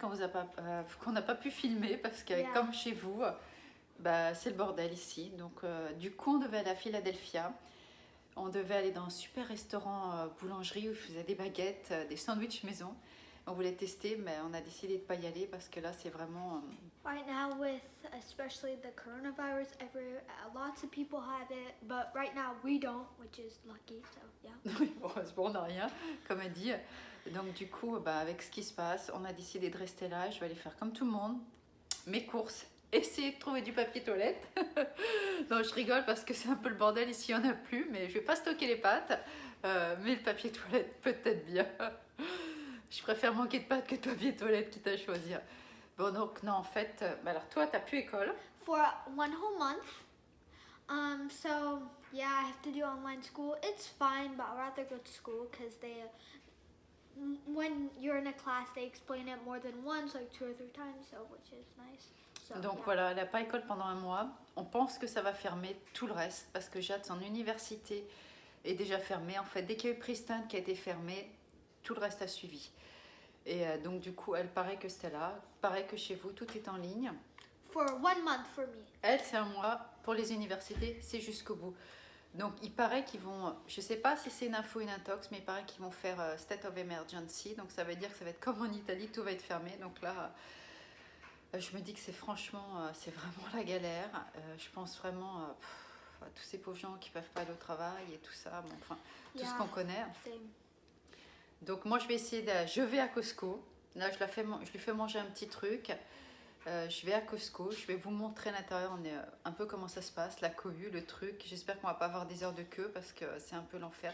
qu'on n'a pas pu filmer parce que Yeah. comme chez vous, bah, c'est le bordel ici. Donc du coup, on devait aller à Philadelphia. On devait aller dans un super restaurant boulangerie où ils faisaient des baguettes, des sandwichs maison. On voulait tester, mais on a décidé de ne pas y aller parce que là, c'est vraiment... Right now, with especially the coronavirus, lots of people have it, but right now we don't, which is lucky. So yeah. Bon, c'est bon, on n'a rien, comme elle dit. Donc du coup, bah, avec ce qui se passe, on a décidé de rester là. Je vais aller faire comme tout le monde, mes courses, essayer de trouver du papier toilette. Non, je rigole parce que c'est un peu le bordel ici, il n'y en a plus, mais je vais pas stocker les pâtes. Mais le papier toilette, peut-être bien. Je préfère manquer de pâtes que de papier toilette, quitte à choisir. Bon, donc non, en fait, bah, alors toi, t'as plus école. For 1 whole month. So yeah, I have to do online school. It's fine, but I'd rather go to school because when you're in a class, they explain it more than once, like 2 or 3 times, so which is nice. So, Donc yeah. voilà, elle n'a pas école pendant un mois. On pense que ça va fermer tout le reste parce que Jade, son université est déjà fermée. En fait, dès qu'il y a eu Princeton qui a été fermé, tout le reste a suivi. Et donc du coup, elle paraît que c'était là. Pareil que chez vous, tout est en ligne. For 1 month for me. Elle, c'est un mois. Pour les universités, c'est jusqu'au bout. Donc il paraît qu'ils vont, je ne sais pas si c'est une info ou une intox, mais il paraît qu'ils vont faire state of emergency. Donc ça veut dire que ça va être comme en Italie, tout va être fermé. Donc là, je me dis que c'est franchement, c'est vraiment la galère. Je pense vraiment à tous ces pauvres gens qui ne peuvent pas aller au travail et tout ça. Bon, enfin, tout Yeah, ce qu'on connaît. same. Donc moi, je vais essayer je vais à Costco. Là, je lui fais manger un petit truc. Je vais à Costco, je vais vous montrer à l'intérieur un peu comment ça se passe, la cohue, le truc. J'espère qu'on va pas avoir des heures de queue parce que c'est un peu l'enfer.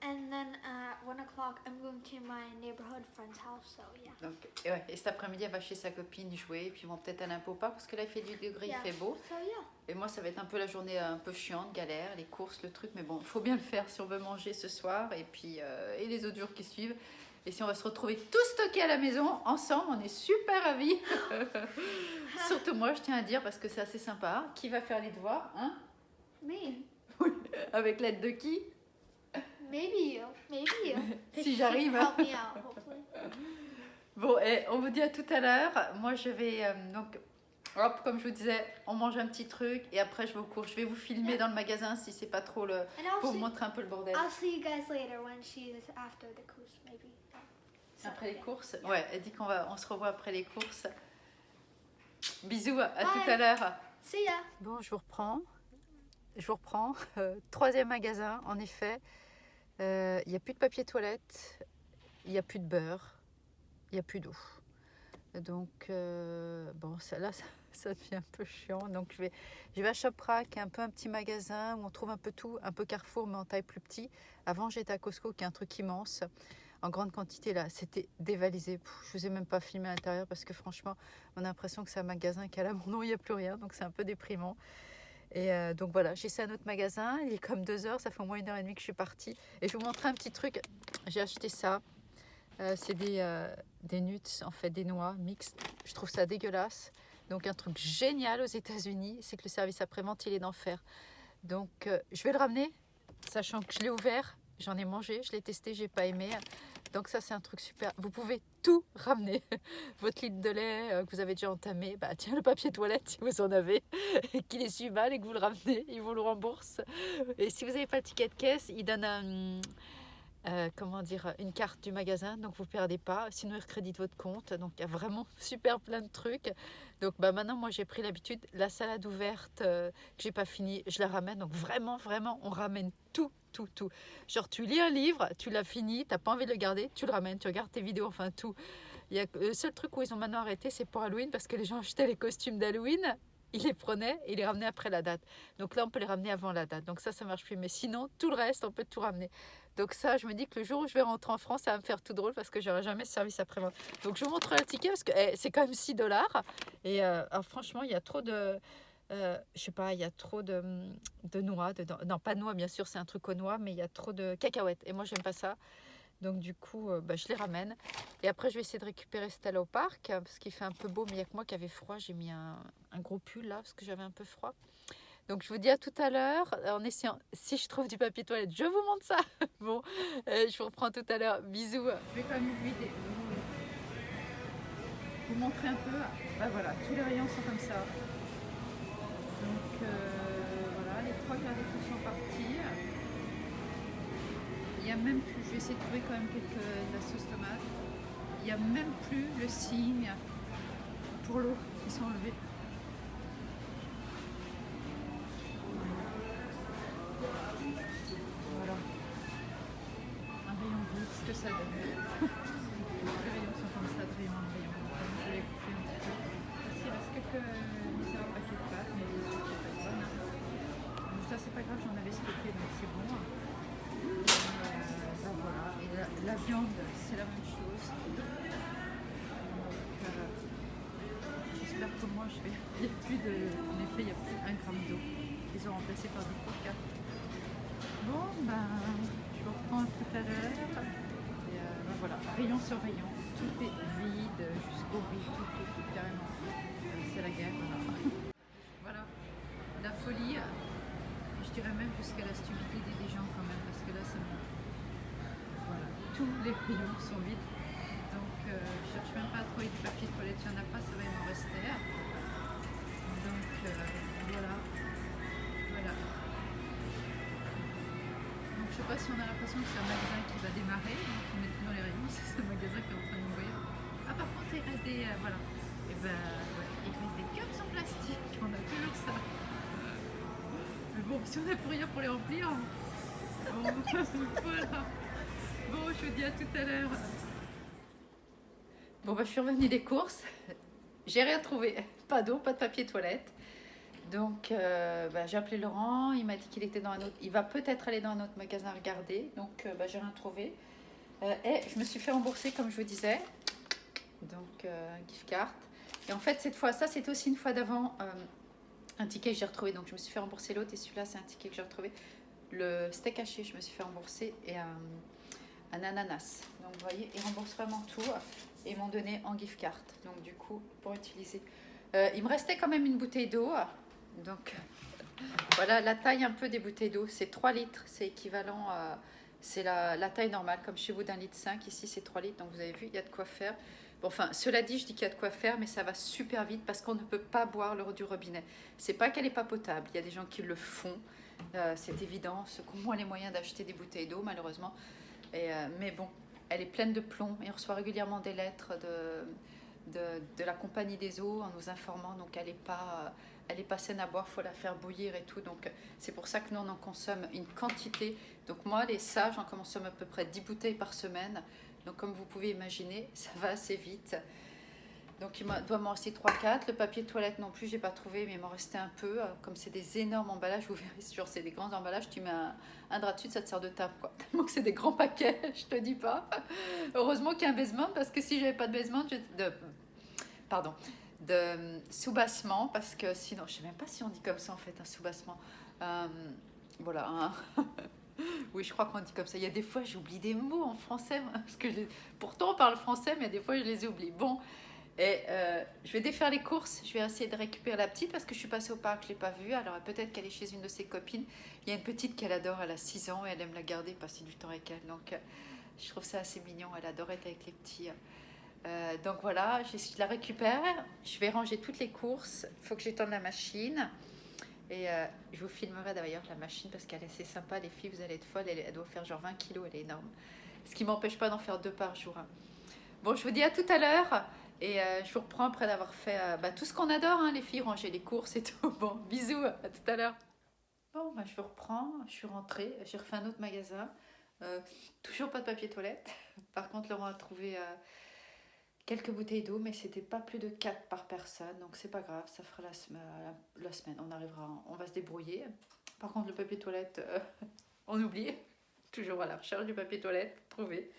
And then at 1 o'clock, I'm going to my neighborhood friend's house, so yeah. Donc, et cet après-midi, elle va chez sa copine jouer, et puis ils vont peut-être aller un peu au parc parce que là, il fait 8 degrés, Yeah. il fait beau. So yeah. Et moi, ça va être un peu la journée un peu chiante, galère, les courses, le truc. Mais bon, il faut bien le faire si on veut manger ce soir et puis et les autres jours qui suivent. Et si on va se retrouver tous stockés à la maison, ensemble, on est super ravis. Surtout moi, je tiens à dire, parce que c'est assez sympa. Qui va faire les devoirs, hein? Me. Oui. Avec l'aide de qui? Maybe you. Maybe you. Si j'arrive. Help me out, hopefully. Bon, et on vous dit à tout à l'heure. Moi, je vais donc, hop, comme je vous disais, on mange un petit truc et après je vais aux courses. Je vais vous filmer dans le magasin si c'est pas trop And pour vous montrer un peu le bordel. I'll see you guys later when she is after the course, maybe. So, Après les yeah. courses? Ouais, elle dit on se revoit après les courses. Bisous, à Bye. tout à l'heure. See ya. Bon, je vous reprends. Troisième magasin, en effet. Il n'y a plus de papier toilette, il n'y a plus de beurre, il n'y a plus d'eau. Donc, bon, ça devient un peu chiant. Donc, je vais à Shoprac, qui est un peu un petit magasin où on trouve un peu tout, un peu Carrefour, mais en taille plus petit. Avant, j'étais à Costco, qui est un truc immense, en grande quantité. Là, c'était dévalisé. Je ne vous ai même pas filmé à l'intérieur parce que franchement, on a l'impression que c'est un magasin qui a l'abandon, il n'y a plus rien. Donc, c'est un peu déprimant. Et donc voilà, j'essaie un autre magasin. Il est comme 2 heures, ça fait au moins 1 heure et demie que je suis partie. Et je vais vous montrer un petit truc. J'ai acheté ça. C'est des nuts, en fait, des noix mixtes. Je trouve ça dégueulasse. Donc un truc génial aux États-Unis, c'est que le service après-vente, il est d'enfer. Donc je vais le ramener, sachant que je l'ai ouvert, j'en ai mangé, je l'ai testé, j'ai pas aimé. Donc ça, c'est un truc super. Vous pouvez tout ramener. Votre litre de lait que vous avez déjà entamé, bah tiens, le papier toilette si vous en avez, et qu'il est suivi mal et que vous le ramenez, ils vous le remboursent. Et si vous n'avez pas le ticket de caisse, ils donnent comment dire, une carte du magasin, donc vous ne perdez pas, sinon ils recréditent votre compte. Donc il y a vraiment super plein de trucs. Donc bah, maintenant, moi j'ai pris l'habitude, la salade ouverte que j'ai pas finie, je la ramène. Donc vraiment, on ramène tout. Genre tu lis un livre, tu l'as fini, tu n'as pas envie de le garder, tu le ramènes, tu regardes tes vidéos, enfin tout. Le seul truc où ils ont maintenant arrêté, c'est pour Halloween, parce que les gens achetaient les costumes d'Halloween, ils les prenaient et ils les ramenaient après la date. Donc là, on peut les ramener avant la date. Donc ça marche plus. Mais sinon, tout le reste, on peut tout ramener. Donc ça, je me dis que le jour où je vais rentrer en France, ça va me faire tout drôle parce que j'aurai jamais ce service après-vente. Donc je vous montrerai le ticket parce que c'est quand même 6 $. Et alors, franchement, il y a trop de... je sais pas, il y a trop de noix dedans. Non, pas de noix, bien sûr, c'est un truc aux noix, mais il y a trop de cacahuètes. Et moi, j'aime pas ça. Donc du coup, je les ramène. Et après, je vais essayer de récupérer Stella au parc parce qu'il fait un peu beau, mais il n'y a que moi qui avait froid. J'ai mis un gros pull là parce que j'avais un peu froid. Donc je vous dis à tout à l'heure en essayant, si je trouve du papier toilette, je vous montre ça. Bon, je vous reprends tout à l'heure. Bisous. Je vais quand même vous vider. vous montrer un peu. Bah voilà, tous les rayons sont comme ça. Donc voilà, les 3/4 des trucs sont partis. Il n'y a même plus, je vais essayer de trouver quand même quelques de la sauce tomate. Il n'y a même plus le signe pour l'eau qui sont enlevés. Voilà. Un rayon vide, ce que ça donne. Les rayons sont comme ça, de rayon en rayon. Je vais couper un petit peu. Ici, il reste quelques misérables paquets de pâtes, mais les autres, c'est pas bonne. Donc ça, c'est pas grave, j'en avais stocké, donc c'est bon. Ben voilà. Et la viande, c'est la même chose. Donc, j'espère que moi, il n'y a plus de. En effet, il n'y a plus 1 gramme d'eau. Ils ont remplacé par du coca. Bon, ben, je vous reprends tout à l'heure. Et ben voilà, rayon sur rayon, tout est vide jusqu'au bout, tout carrément. C'est la guerre, voilà. Voilà, la folie, je dirais même jusqu'à la stupidité des gens quand même, parce que là, c'est bon. Voilà, tous les rayons sont vides. Donc, je cherche même pas à trouver du papier toilette, il n'y en a pas, ça va m'en rester. Donc, voilà. Voilà. Donc, je sais pas si on a l'impression que c'est un magasin qui va démarrer, donc on met tout dans les rayons, c'est un magasin qui est en train de mourir. Ah, par contre, il reste des. Voilà. Et ben, ouais, il reste des cups en plastique, on a toujours ça. Mais bon, si on n'a plus rien pour les remplir, bon, voilà. Bon, je vous dis à tout à l'heure. Bon, bah, je suis revenue des courses. J'ai rien trouvé. Pas d'eau, pas de papier toilette. Donc, bah, j'ai appelé Laurent. Il m'a dit qu'il était dans un autre. Il va peut-être aller dans un autre magasin regarder. Donc, bah, j'ai rien trouvé. Et je me suis fait rembourser, comme je vous disais. Donc, gift card. Et en fait, cette fois, ça, c'était aussi une fois d'avant un ticket que j'ai retrouvé. Donc, je me suis fait rembourser l'autre. Et celui-là, c'est un ticket que j'ai retrouvé. Le steak haché, je me suis fait rembourser. Et un ananas. Donc, vous voyez, ils remboursent vraiment tout. Et m'ont donné en gift card. Donc, du coup, pour utiliser. Il me restait quand même une bouteille d'eau. Donc, voilà la taille un peu des bouteilles d'eau. C'est 3 litres. C'est équivalent à... C'est la taille normale, comme chez vous d'1,5 litre. Ici, c'est 3 litres. Donc, vous avez vu, il y a de quoi faire. Bon, enfin, cela dit, je dis qu'il y a de quoi faire, mais ça va super vite parce qu'on ne peut pas boire l'eau du robinet. C'est pas qu'elle n'est pas potable. Il y a des gens qui le font. C'est évident. Ceux qui ont moins les moyens d'acheter des bouteilles d'eau, malheureusement. Mais bon, elle est pleine de plomb et on reçoit régulièrement des lettres de la compagnie des eaux en nous informant. Donc, elle est pas saine à boire, il faut la faire bouillir et tout. Donc, c'est pour ça que nous, on en consomme une quantité. Donc, moi, ça, j'en consomme à peu près 10 bouteilles par semaine. Donc, comme vous pouvez imaginer, ça va assez vite. Donc, il doit m'en rester 3-4. Le papier de toilette non plus, j'ai pas trouvé, mais il m'en restait un peu. Comme c'est des énormes emballages, vous verrez, genre, c'est des grands emballages. Tu mets un drap dessus, ça te sert de table, quoi. Tellement que c'est des grands paquets, je te dis pas. Heureusement qu'il y a un basement, parce que si j'avais pas de basement, de sous-bassement, parce que sinon, je sais même pas si on dit comme ça en fait, un sous-bassement. Voilà. Oui, je crois qu'on dit comme ça. Il y a des fois, j'oublie des mots en français, moi, parce que pourtant on parle français, mais des fois je les oublie. Bon, et je vais défaire les courses. Je vais essayer de récupérer la petite parce que je suis passée au parc, je l'ai pas vue. Alors peut-être qu'elle est chez une de ses copines. Il y a une petite qu'elle adore, elle a 6 ans et elle aime la garder, passer du temps avec elle. Donc je trouve ça assez mignon. Elle adore être avec les petits. Donc voilà, je la récupère. Je vais ranger toutes les courses. Il faut que j'étende la machine. Et je vous filmerai d'ailleurs la machine parce qu'elle est assez sympa. Les filles, vous allez être folles. Elle doit faire genre 20 kilos, elle est énorme. Ce qui ne m'empêche pas d'en faire 2 par jour. Hein. Bon, je vous dis à tout à l'heure. Et je vous reprends après d'avoir fait tout ce qu'on adore, hein, les filles, ranger les courses et tout. Bon, bisous, à tout à l'heure. Bon, je vous reprends. Je suis rentrée. J'ai refait un autre magasin. Toujours pas de papier toilette. Par contre, Laurent a trouvé... quelques bouteilles d'eau, mais c'était pas plus de 4 par personne, donc c'est pas grave, ça fera la semaine, on va se débrouiller. Par contre, le papier toilette, on oublie, toujours à la recherche du papier toilette, trouver.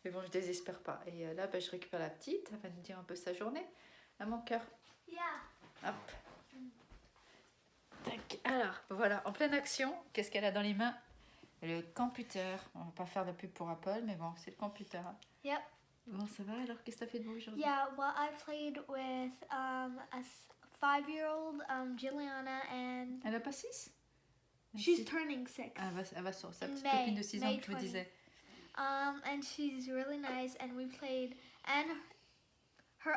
Mais bon, je désespère pas. Et là, je récupère la petite, elle va nous dire un peu sa journée, à mon cœur. Yeah. Hop. Tac. Alors, voilà, en pleine action, qu'est-ce qu'elle a dans les mains? Le computer. On va pas faire de pub pour Apple, mais bon, c'est le computer. Yep. Bon, ça va alors? Qu'est-ce que t'as fait de beau aujourd'hui? Yeah, well, I played with a 5-year-old, Juliana, and Elle a pas 6? she's turning 6. Elle va sur sa petite May- copine de 6 ans May que je me 20. disais. And she's really nice, and we played, and her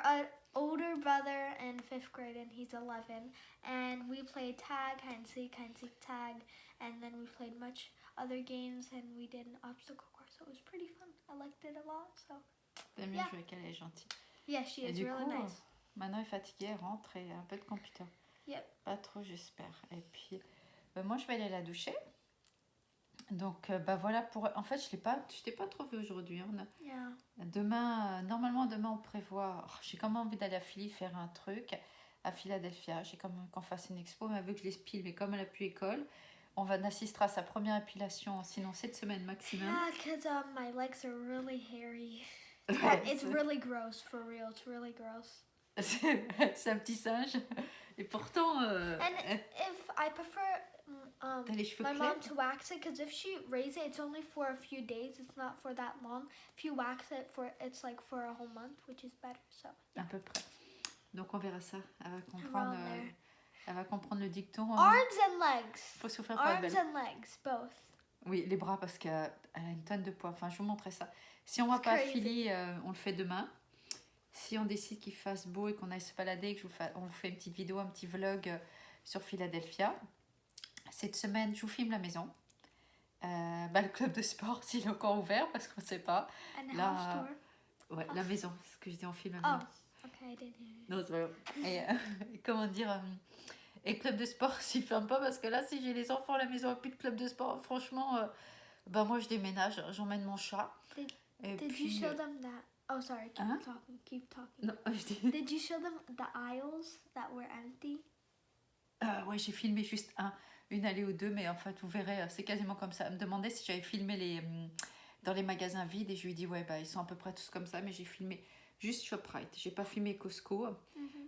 older brother in 5th grade, and he's 11. And we played tag, hide and seek, tag, and then we played much other games, and we did an obstacle course. So it was pretty fun. I liked it a lot. So T'aimes bien Yeah. jouer qu'elle est gentille. yeah, she Et is du really coup, nice. maintenant elle est fatiguée, elle rentre et un peu de computer. Yep. Pas trop, j'espère. Et puis, moi je vais aller la doucher. Donc, bah voilà, en fait, je t'ai pas trop vu aujourd'hui. Hein. Yeah. Demain, normalement, demain, on prévoit. J'ai quand même envie d'aller à Philly faire un truc à Philadelphia. J'ai quand même qu'on fasse une expo, mais vu que je l'espile, mais comme elle a plus école, on assistera à sa première épilation, sinon cette semaine maximum. Yeah, because my legs are really hairy. Ouais, It's really gross, for real. It's really gross. c'est un petit singe. Et pourtant, And if I prefer t'as les cheveux my clairs. mom to wax it, because if she raise it, it's only for a few days. It's not for that long. If you wax it it's like for a whole month, which is better. So À peu près. Donc on verra ça. Elle va comprendre, Around there. elle va comprendre le dicton. Arms and legs. Faut souffrir pour être Arms belle. and legs, both. Oui, les bras parce qu'elle a une tonne de poids. Enfin, je vous montrerai ça. Si on va It's pas à crazy. Philly, on le fait demain. Si on décide qu'il fasse beau et qu'on aille se balader, que on vous fait une petite vidéo, un petit vlog sur Philadelphia. Cette semaine, je vous filme la maison. Le club de sport, s'il est encore ouvert, parce qu'on ne sait pas. And Là, house tour. Ouais, la maison, ce que je dis en film. Oh, okay, I didn't hear you. Non, c'est pas grave. Et comment dire et club de sport, s'il ferme pas, parce que là, si j'ai les enfants à la maison et plus de club de sport, franchement, moi je déménage, j'emmène mon chat. Et Did puis, you show them that? Oh, sorry. Keep Huh? talking. Keep talking. non, je dis. Did you show them the aisles that were empty? Ouais, j'ai filmé juste une allée ou deux, mais en fait, vous verrez, c'est quasiment comme ça. Elle me demandait si j'avais filmé dans les magasins vides, et je lui ai dit, ouais, ils sont à peu près tous comme ça, mais j'ai filmé juste Shoprite. J'ai pas filmé Costco,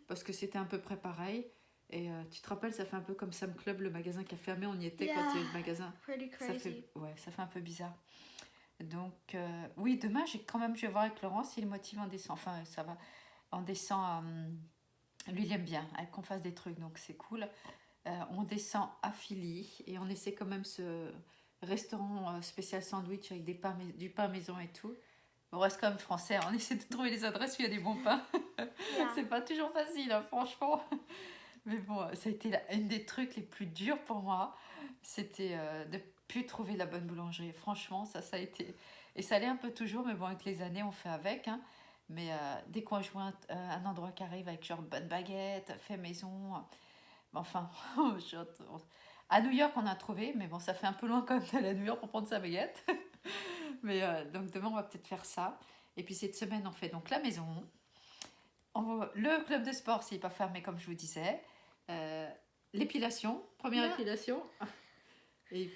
parce que c'était à peu près pareil. Et tu te rappelles, ça fait un peu comme Sam Club, le magasin qui a fermé, on y était quand il y a eu le magasin. Pretty crazy. Ça fait un peu bizarre. Donc, oui, demain, je vais voir avec Laurence, il est motivé, on descend. Enfin, ça va. On descend, lui, il aime bien qu'on fasse des trucs, donc c'est cool. On descend à Philly et on essaie quand même ce restaurant spécial sandwich avec du pain maison et tout. On reste quand même français, on essaie de trouver les adresses où il y a des bons pains. Yeah. C'est pas toujours facile, hein, franchement. Mais bon, ça a été une des trucs les plus durs pour moi. C'était de plus trouver la bonne boulangerie. Franchement, ça a été... Et ça allait un peu toujours, mais bon, avec les années, on fait avec. Hein. Mais dès qu'on joue un endroit qui arrive avec genre bonne baguette, fait maison... Enfin, à New York, on a trouvé, mais bon, ça fait un peu loin quand même d'aller à New York pour prendre sa baguette. Mais donc demain, on va peut-être faire ça. Et puis cette semaine, on fait donc la maison. Le club de sport, s'il n'est pas fermé, comme je vous disais. L'épilation, première Yeah. épilation. Et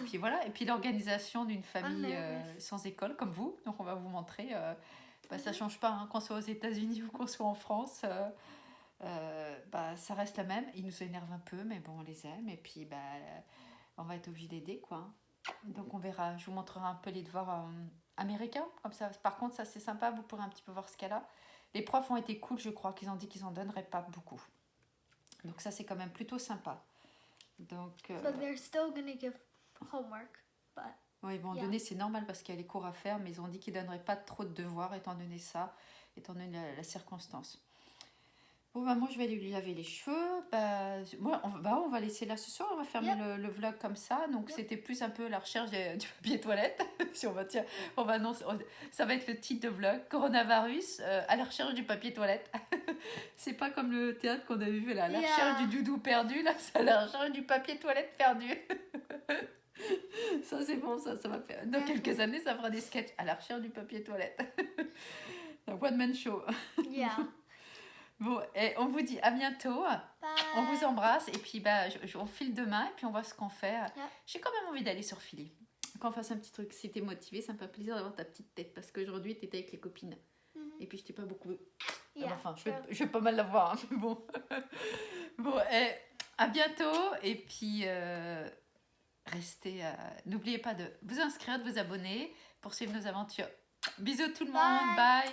puis voilà. Et puis l'organisation d'une famille sans école, comme vous. Donc on va vous montrer. Ça ne change pas, hein, qu'on soit aux États-Unis ou qu'on soit en France. Ça reste la même. Ils nous énervent un peu, mais bon, on les aime. Et puis, on va être obligé d'aider, quoi. Donc, on verra. Je vous montrerai un peu les devoirs américains. Comme ça, par contre, ça, c'est sympa. Vous pourrez un petit peu voir ce qu'elle a. Les profs ont été cool, je crois, qu'ils ont dit qu'ils en donneraient pas beaucoup. Donc, ça, c'est quand même plutôt sympa. Donc, So they're still gonna give homework, but ils vont en Yeah. donner, c'est normal parce qu'il y a les cours à faire, mais ils ont dit qu'ils ne donneraient pas trop de devoirs étant donné la circonstance. Bon, moi, je vais aller lui laver les cheveux. On va laisser là ce soir. On va fermer le vlog comme ça. Donc, c'était plus un peu la recherche du papier toilette. Si on va annoncer, ça va être le titre de vlog. Coronavirus à la recherche du papier toilette. C'est pas comme le théâtre qu'on a vu là. La Yeah. recherche du doudou perdu. Là, c'est à la recherche du papier toilette perdu. Ça, c'est bon. Ça va faire. Dans quelques années, ça fera des sketchs à la recherche du papier toilette. Un one-man show. yeah. Bon, et on vous dit à bientôt. Bye. On vous embrasse et puis on file demain et puis on voit ce qu'on fait. J'ai quand même envie d'aller sur Philly. Qu'on fasse un petit truc. Si t'es motivé, ça me fait plaisir d'avoir ta petite tête parce qu'aujourd'hui t'étais avec les copines. Et puis je t'ai pas beaucoup. Yeah, Enfin, true. je vais pas mal la voir. Hein, mais bon. Bon, et à bientôt et puis restez. N'oubliez pas de vous inscrire, de vous abonner pour suivre nos aventures. Bisous tout le monde. Bye. Bye.